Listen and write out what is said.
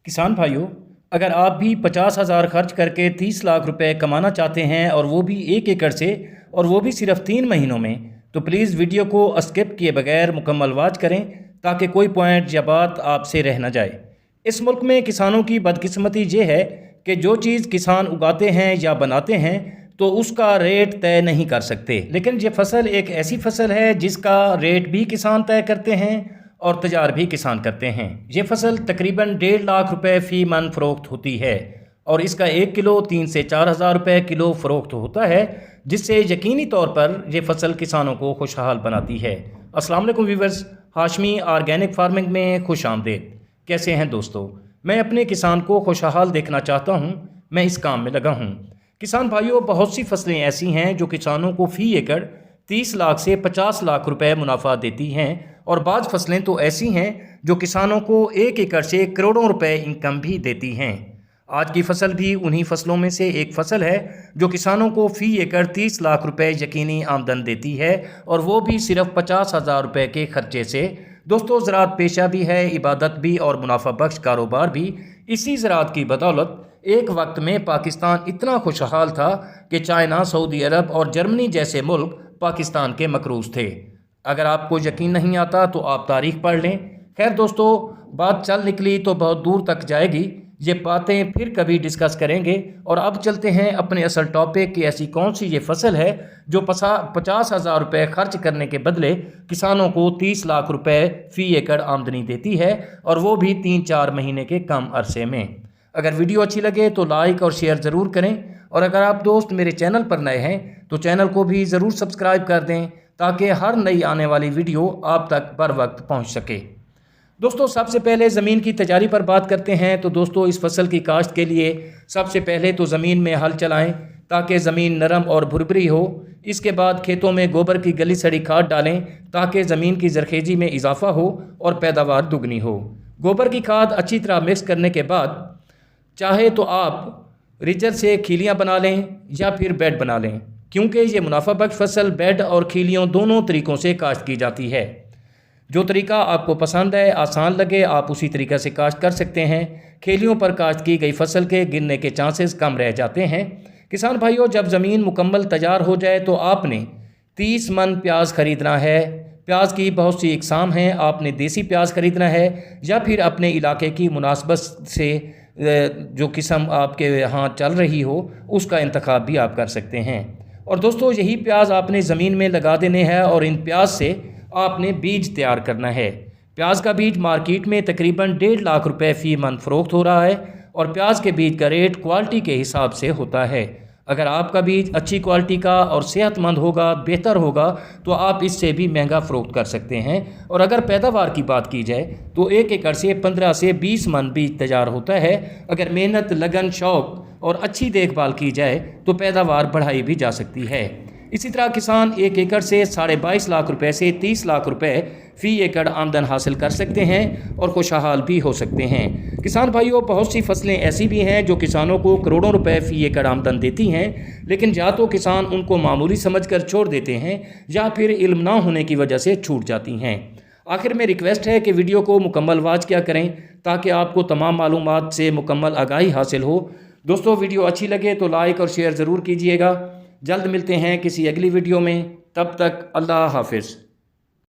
किसान भाइयों, अगर आप भी 50,000 खर्च करके 30 लाख रुपए कमाना चाहते हैं और वो भी 1 एकड़ से, और वो भी सिर्फ 3 महीनों में, तो प्लीज़ वीडियो को स्किप किए बगैर मुकम्मल वॉच करें ताकि कोई पॉइंट या बात आपसे रह न जाए। इस मुल्क में किसानों की बदकिस्मती ये है कि जो चीज़ किसान उगाते हैं या बनाते हैं तो उसका रेट तय नहीं कर सकते, लेकिन ये फसल एक ऐसी फसल है जिसका रेट भी किसान तय करते हैं और तैयार भी किसान करते हैं। ये फसल तकरीबन 1.5 लाख रुपए फ़ी मन फ़रोख्त होती है और इसका 1 किलो 3 से 4 हज़ार रुपये किलो फ़रोख्त होता है, जिससे यकीनी तौर पर ये फसल किसानों को खुशहाल बनाती है। अस्सलाम वालेकुम व्यूअर्स, हाशमी ऑर्गेनिक फार्मिंग में खुश आमदेद। कैसे हैं दोस्तों? मैं अपने किसान को खुशहाल देखना चाहता हूँ, मैं इस काम में लगा हूँ। किसान भाइयों, बहुत सी फसलें ऐसी हैं जो किसानों को फ़ी एकड़ 30 लाख से 50 लाख रुपए मुनाफा देती हैं, और बाज़ फसलें तो ऐसी हैं जो किसानों को 1 एकड़ से करोड़ों रुपए इनकम भी देती हैं। आज की फसल भी उन्हीं फसलों में से एक फसल है जो किसानों को फ़ी एकड़ 30 लाख रुपए यकीनी आमदन देती है, और वो भी सिर्फ 50,000 रुपये के खर्चे से। दोस्तों, ज़राअत पेशा भी है, इबादत भी और मुनाफा बख्श कारोबार भी। इसी ज़राअत की बदौलत एक वक्त में पाकिस्तान इतना खुशहाल था कि चाइना, सऊदी अरब और जर्मनी जैसे मुल्क पाकिस्तान के मकरूज़ थे। अगर आपको यकीन नहीं आता तो आप तारीख़ पढ़ लें। खैर दोस्तों, बात चल निकली तो बहुत दूर तक जाएगी, ये बातें फिर कभी डिस्कस करेंगे। और अब चलते हैं अपने असल टॉपिक कि ऐसी कौन सी ये फसल है जो 50,000 रुपये खर्च करने के बदले किसानों को 30 लाख रुपए फ़ी एकड़ आमदनी देती है, और वो भी 3-4 महीने के कम अरसे में। अगर वीडियो अच्छी लगे तो लाइक और शेयर ज़रूर करें, और अगर आप दोस्त मेरे चैनल पर नए हैं तो चैनल को भी ज़रूर सब्सक्राइब कर दें ताकि हर नई आने वाली वीडियो आप तक बर वक्त पहुँच सके। दोस्तों, सबसे पहले ज़मीन की तैयारी पर बात करते हैं। तो दोस्तों, इस फसल की काश्त के लिए सबसे पहले तो ज़मीन में हल चलाएं ताकि ज़मीन नरम और भुरभुरी हो। इसके बाद खेतों में गोबर की गली सड़ी खाद डालें ताकि ज़मीन की ज़रखेज़ी में इजाफ़ा हो और पैदावार दुगनी हो। गोबर की खाद अच्छी तरह मिक्स करने के बाद चाहे तो आप रिजर से खीलियाँ बना लें या फिर बेड बना लें, क्योंकि ये मुनाफा बख्श फसल बेड और खीलियों दोनों तरीक़ों से काश्त की जाती है। जो तरीका आपको पसंद है, आसान लगे, आप उसी तरीक़े से काश्त कर सकते हैं। खेलियों पर काश्त की गई फसल के गिरने के चांसेस कम रह जाते हैं। किसान भाइयों, जब ज़मीन मुकम्मल तैयार हो जाए तो आपने 30 मन प्याज ख़रीदना है। प्याज की बहुत सी इकसाम हैं, आपने देसी प्याज ख़रीदना है या फिर अपने इलाके की मुनासबत से जो किस्म आपके यहाँ चल रही हो उसका इंतखाब भी आप कर सकते हैं। और दोस्तों, यही प्याज आपने ज़मीन में लगा देने हैं और इन प्याज से आपने बीज तैयार करना है। प्याज का बीज मार्केट में तकरीबन 1.5 लाख रुपए फ़ी मन फ़रोख्त हो रहा है, और प्याज के बीज का रेट क्वालिटी के हिसाब से होता है। अगर आपका बीज अच्छी क्वालिटी का और सेहतमंद होगा, बेहतर होगा, तो आप इससे भी महंगा फ़रोख्त कर सकते हैं। और अगर पैदावार की बात की जाए तो 1 एकड़ से 15 से 20 मन बीज तैयार होता है। अगर मेहनत, लगन, शौक़ और अच्छी देखभाल की जाए तो पैदावार बढ़ाई भी जा सकती है। इसी तरह किसान 1 एकड़ से 22.5 लाख रुपए से 30 लाख रुपए फ़ी एकड़ आमदन हासिल कर सकते हैं और खुशहाल भी हो सकते हैं। किसान भाइयों, बहुत सी फसलें ऐसी भी हैं जो किसानों को करोड़ों रुपए फ़ी एकड़ आमदन देती हैं, लेकिन या तो किसान उनको मामूली समझकर छोड़ देते हैं या फिर इल्म ना होने की वजह से छूट जाती हैं। आखिर में रिक्वेस्ट है कि वीडियो को मुकम्मल वॉच किया करें ताकि आपको तमाम मालूमात से मुकम्मल आगाही हासिल हो। दोस्तों, वीडियो अच्छी लगे तो लाइक और शेयर ज़रूर कीजिएगा। जल्द मिलते हैं किसी अगली वीडियो में, तब तक अल्लाह हाफिज़।